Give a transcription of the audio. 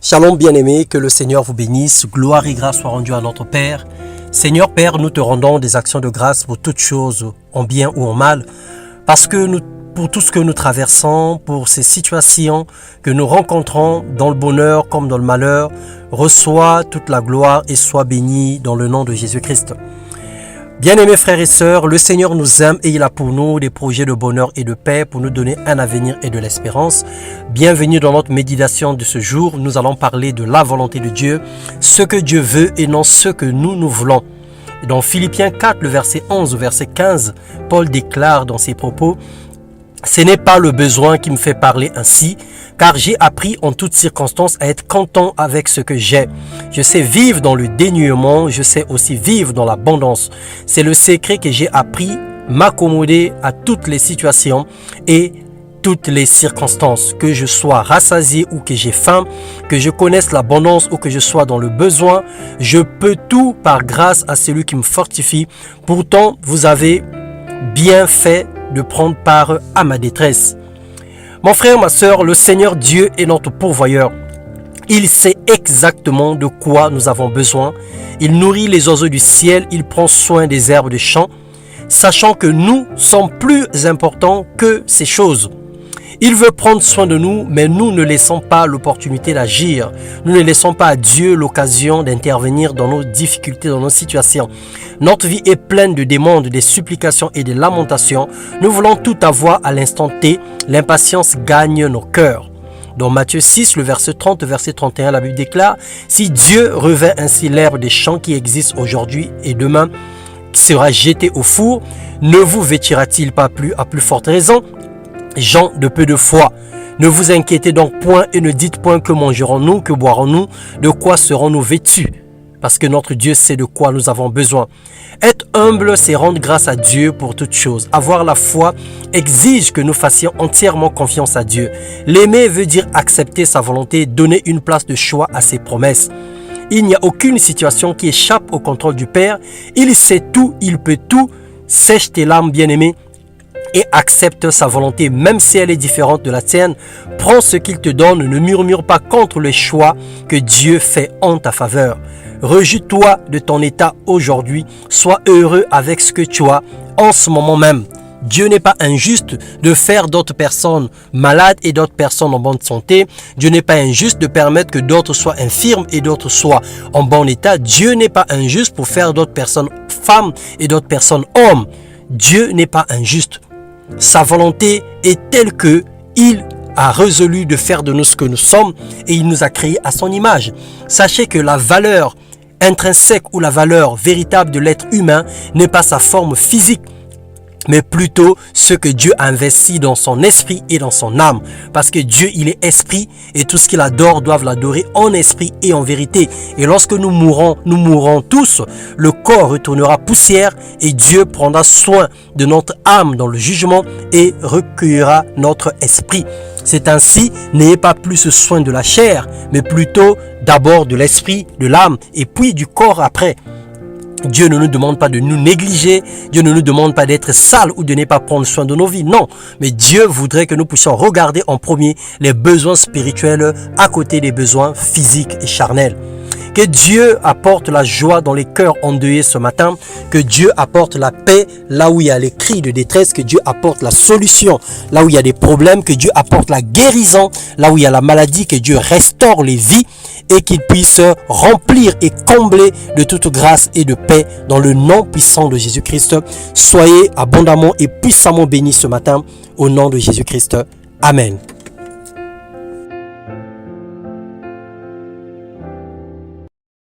Shalom bien-aimé, que le Seigneur vous bénisse, gloire et grâce soient rendues à notre Père. Seigneur Père, nous te rendons des actions de grâce pour toutes choses, en bien ou en mal, parce que pour tout ce que nous traversons, pour ces situations que nous rencontrons dans le bonheur comme dans le malheur, reçois toute la gloire et sois béni dans le nom de Jésus-Christ. Bien-aimés frères et sœurs, le Seigneur nous aime et il a pour nous des projets de bonheur et de paix pour nous donner un avenir et de l'espérance. Bienvenue dans notre méditation de ce jour. Nous allons parler de la volonté de Dieu, ce que Dieu veut et non ce que nous voulons. Dans Philippiens 4, le verset 11 au verset 15, Paul déclare dans ses propos: « Ce n'est pas le besoin qui me fait parler ainsi, car j'ai appris en toutes circonstances à être content avec ce que j'ai. Je sais vivre dans le dénuement, je sais aussi vivre dans l'abondance. C'est le secret que j'ai appris, m'accommoder à toutes les situations et toutes les circonstances, que je sois rassasié ou que j'ai faim, que je connaisse l'abondance ou que je sois dans le besoin. Je peux tout par grâce à celui qui me fortifie. Pourtant, vous avez bien fait de prendre part à ma détresse. » Mon frère, ma soeur, le Seigneur Dieu est notre pourvoyeur. Il sait exactement de quoi nous avons besoin. Il nourrit les oiseaux du ciel, il prend soin des herbes des champs, sachant que nous sommes plus importants que ces choses. Il veut prendre soin de nous, mais nous ne laissons pas l'opportunité d'agir. Nous ne laissons pas à Dieu l'occasion d'intervenir dans nos difficultés, dans nos situations. Notre vie est pleine de demandes, des supplications et des lamentations. Nous voulons tout avoir à l'instant T. L'impatience gagne nos cœurs. Dans Matthieu 6, le verset 30, verset 31, la Bible déclare: « Si Dieu revêt ainsi l'herbe des champs qui existe aujourd'hui et demain qui sera jetée au four, ne vous vêtira-t-il pas plus à plus forte raison ? Gens de peu de foi, ne vous inquiétez donc point et ne dites point que mangerons-nous, que boirons-nous, de quoi serons-nous vêtus ? Parce que notre Dieu sait de quoi nous avons besoin. Être humble, c'est rendre grâce à Dieu pour toutes choses. Avoir la foi exige que nous fassions entièrement confiance à Dieu. L'aimer veut dire accepter sa volonté, donner une place de choix à ses promesses. Il n'y a aucune situation qui échappe au contrôle du Père. Il sait tout, il peut tout. Sèche tes larmes, bien-aimé, et accepte sa volonté, même si elle est différente de la tienne. Prends ce qu'il te donne, ne murmure pas contre les choix que Dieu fait en ta faveur. Rejouis-toi de ton état aujourd'hui, sois heureux avec ce que tu as en ce moment même. Dieu n'est pas injuste de faire d'autres personnes malades et d'autres personnes en bonne santé. Dieu n'est pas injuste de permettre que d'autres soient infirmes et d'autres soient en bon état. Dieu n'est pas injuste pour faire d'autres personnes femmes et d'autres personnes hommes. Dieu n'est pas injuste. Sa volonté est telle que il a résolu de faire de nous ce que nous sommes et il nous a créés à son image. Sachez que la valeur intrinsèque ou la valeur véritable de l'être humain n'est pas sa forme physique, mais plutôt ce que Dieu a investi dans son esprit et dans son âme. Parce que Dieu, il est esprit et tout ce qu'il adore doivent l'adorer en esprit et en vérité. Et lorsque nous mourrons tous, le corps retournera poussière et Dieu prendra soin de notre âme dans le jugement et recueillera notre esprit. C'est ainsi, n'ayez pas plus soin de la chair, mais plutôt d'abord de l'esprit, de l'âme et puis du corps après. Dieu ne nous demande pas de nous négliger, Dieu ne nous demande pas d'être sales ou de ne pas prendre soin de nos vies, non. Mais Dieu voudrait que nous puissions regarder en premier les besoins spirituels à côté des besoins physiques et charnels. Que Dieu apporte la joie dans les cœurs endeuillés ce matin. Que Dieu apporte la paix là où il y a les cris de détresse. Que Dieu apporte la solution là où il y a des problèmes. Que Dieu apporte la guérison là où il y a la maladie. Que Dieu restaure les vies et qu'il puisse remplir et combler de toute grâce et de paix dans le nom puissant de Jésus-Christ. Soyez abondamment et puissamment bénis ce matin au nom de Jésus-Christ. Amen.